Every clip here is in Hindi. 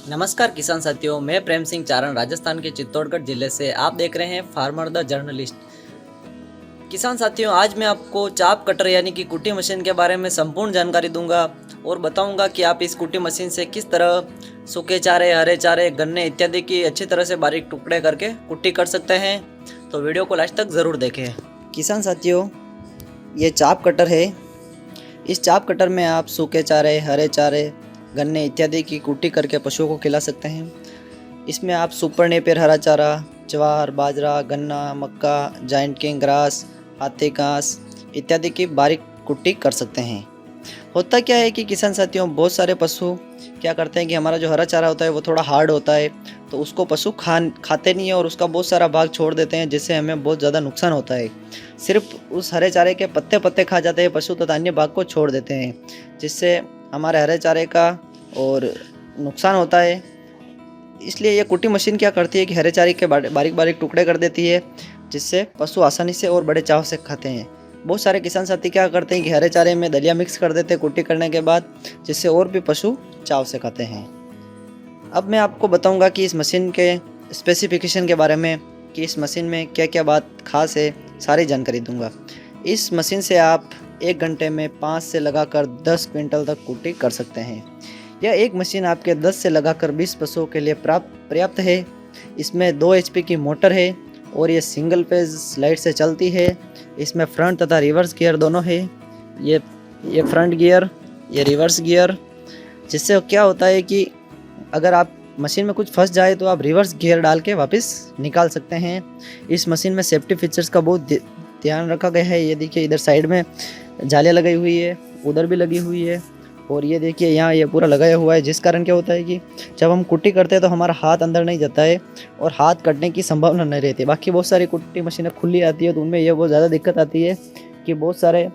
नमस्कार किसान साथियों, मैं प्रेम सिंह चारण राजस्थान के चित्तौड़गढ़ जिले से। आप देख रहे हैं फार्मर द जर्नलिस्ट। किसान साथियों, आज मैं आपको चाप कटर यानी कि कुट्टी मशीन के बारे में संपूर्ण जानकारी दूंगा और बताऊंगा कि आप इस कुट्टी मशीन से किस तरह सूखे चारे, हरे चारे, गन्ने इत्यादि की अच्छी तरह से बारीक टुकड़े करके कुट्टी कर सकते हैं। तो वीडियो को लास्ट तक ज़रूर देखें। किसान साथियों, ये चाप कटर है। इस चाप कटर में आप सूखे चारे, हरे चारे, गन्ने इत्यादि की कुट्टी करके पशुओं को खिला सकते हैं। इसमें आप सुपर नेपियर हरा चारा, ज्वार, बाजरा, गन्ना, मक्का, जाइंट किंग ग्रास, हाथी घास इत्यादि की बारीक कुट्टी कर सकते हैं। होता क्या है कि किसान साथियों, बहुत सारे पशु क्या करते हैं कि हमारा जो हरा चारा होता है वो थोड़ा हार्ड होता है, तो उसको पशु खाते नहीं है और उसका बहुत सारा भाग छोड़ देते हैं, जिससे हमें बहुत ज़्यादा नुकसान होता है। सिर्फ उस हरे चारे के पत्ते पत्ते खा जाते हैं पशु तथा अन्य भाग को छोड़ देते हैं, जिससे हमारे हरे चारे का और नुकसान होता है। इसलिए ये कुट्टी मशीन क्या करती है कि हरे चारे के बारीक बारीक टुकड़े कर देती है, जिससे पशु आसानी से और बड़े चाव से खाते हैं। बहुत सारे किसान साथी क्या करते हैं कि हरे चारे में दलिया मिक्स कर देते हैं कुट्टी करने के बाद, जिससे और भी पशु चाव से खाते हैं। अब मैं आपको बताऊंगा कि इस मशीन के स्पेसिफिकेशन के बारे में, कि इस मशीन में क्या क्या बात खास है, सारी जानकारी दूंगा। इस मशीन से आप 1 घंटे में 5 से लगाकर 10 क्विंटल तक कुट्टी कर सकते हैं। यह एक मशीन आपके 10 से लगाकर 20 पशुओं के लिए पर्याप्त है। इसमें 2 HP की मोटर है और ये सिंगल फेज लाइट से चलती है। इसमें फ्रंट तथा रिवर्स गियर दोनों है। ये फ्रंट गियर, ये रिवर्स गियर, जिससे क्या होता है कि अगर आप मशीन में कुछ फंस जाए तो आप रिवर्स गियर डाल के वापस निकाल सकते हैं। इस मशीन में सेफ्टी फीचर्स का बहुत ध्यान रखा गया है। ये देखिए, इधर साइड में जालियाँ लगाई हुई है, उधर भी लगी हुई है, और ये देखिए यहाँ ये पूरा लगाया हुआ है, जिस कारण क्या होता है कि जब हम कुट्टी करते हैं तो हमारा हाथ अंदर नहीं जाता है और हाथ कटने की संभावना नहीं रहती। बाकी बहुत सारी कुट्टी मशीनें खुली आती है तो उनमें ये बहुत ज़्यादा दिक्कत आती है कि बहुत सारे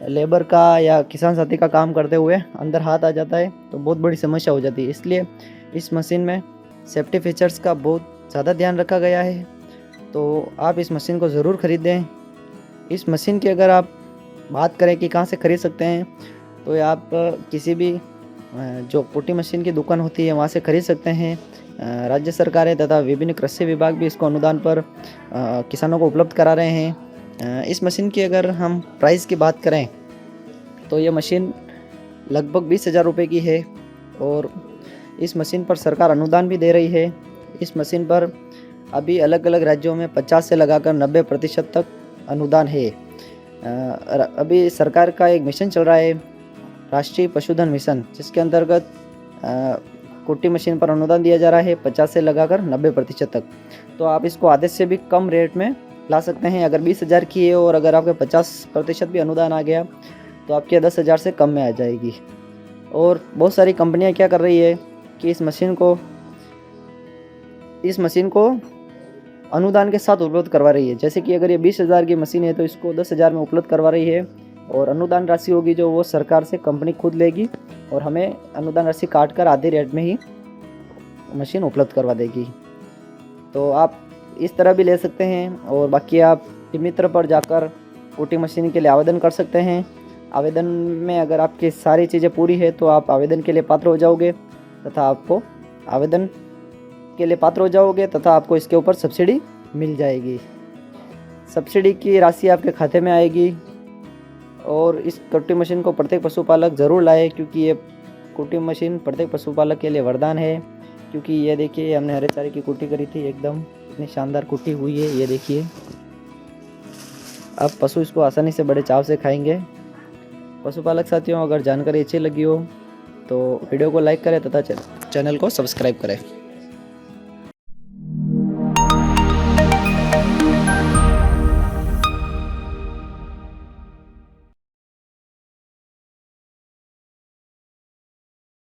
लेबर का या किसान साथी का काम करते हुए अंदर हाथ आ जाता है, तो बहुत बड़ी समस्या हो जाती है। इसलिए इस मशीन में सेफ्टी फीचर्स का बहुत ज़्यादा ध्यान रखा गया है, तो आप इस मशीन को ज़रूर ख़रीदें। इस मशीन की अगर आप बात करें कि कहाँ से ख़रीद सकते हैं, तो आप किसी भी जो कुट्टी मशीन की दुकान होती है वहाँ से खरीद सकते हैं। राज्य सरकारें तथा विभिन्न कृषि विभाग भी इसको अनुदान पर किसानों को उपलब्ध करा रहे हैं। इस मशीन की अगर हम प्राइस की बात करें तो ये मशीन लगभग 20,000 रुपये की है और इस मशीन पर सरकार अनुदान भी दे रही है। इस मशीन पर अभी अलग अलग राज्यों में 50 से लगाकर 90% तक अनुदान है। अभी सरकार का एक मिशन चल रहा है, राष्ट्रीय पशुधन मिशन, जिसके अंतर्गत कुट्टी मशीन पर अनुदान दिया जा रहा है 50 से लगाकर 90% तक। तो आप इसको आधे से भी कम रेट में ला सकते हैं। अगर 20,000 की है और अगर आपके 50% भी अनुदान आ गया तो आपके 10,000 से कम में आ जाएगी। और बहुत सारी कंपनियां क्या कर रही है कि इस मशीन को अनुदान के साथ उपलब्ध करवा रही है। जैसे कि अगर ये 20,000 की मशीन है तो इसको 10,000 में उपलब्ध करवा रही है, और अनुदान राशि होगी जो वो सरकार से कंपनी खुद लेगी और हमें अनुदान राशि काट कर आधे रेट में ही मशीन उपलब्ध करवा देगी। तो आप इस तरह भी ले सकते हैं। और बाकी आप मित्र पर जाकर कुट्टी मशीन के लिए आवेदन कर सकते हैं। आवेदन में अगर आपकी सारी चीज़ें पूरी है तो आप आवेदन के लिए पात्र हो जाओगे तथा आपको इसके ऊपर सब्सिडी मिल जाएगी। सब्सिडी की राशि आपके खाते में आएगी। और इस कुट्टी मशीन को प्रत्येक पशुपालक ज़रूर लाए, क्योंकि ये कुट्टी मशीन प्रत्येक पशुपालक के लिए वरदान है। क्योंकि ये देखिए, हमने हरे चारे की कुट्टी करी थी, एकदम इतनी शानदार कुट्टी हुई है। ये देखिए, अब पशु इसको आसानी से बड़े चाव से खाएंगे। पशुपालक साथियों, अगर जानकारी अच्छी लगी हो तो वीडियो को लाइक करें तथा चैनल को सब्सक्राइब करें।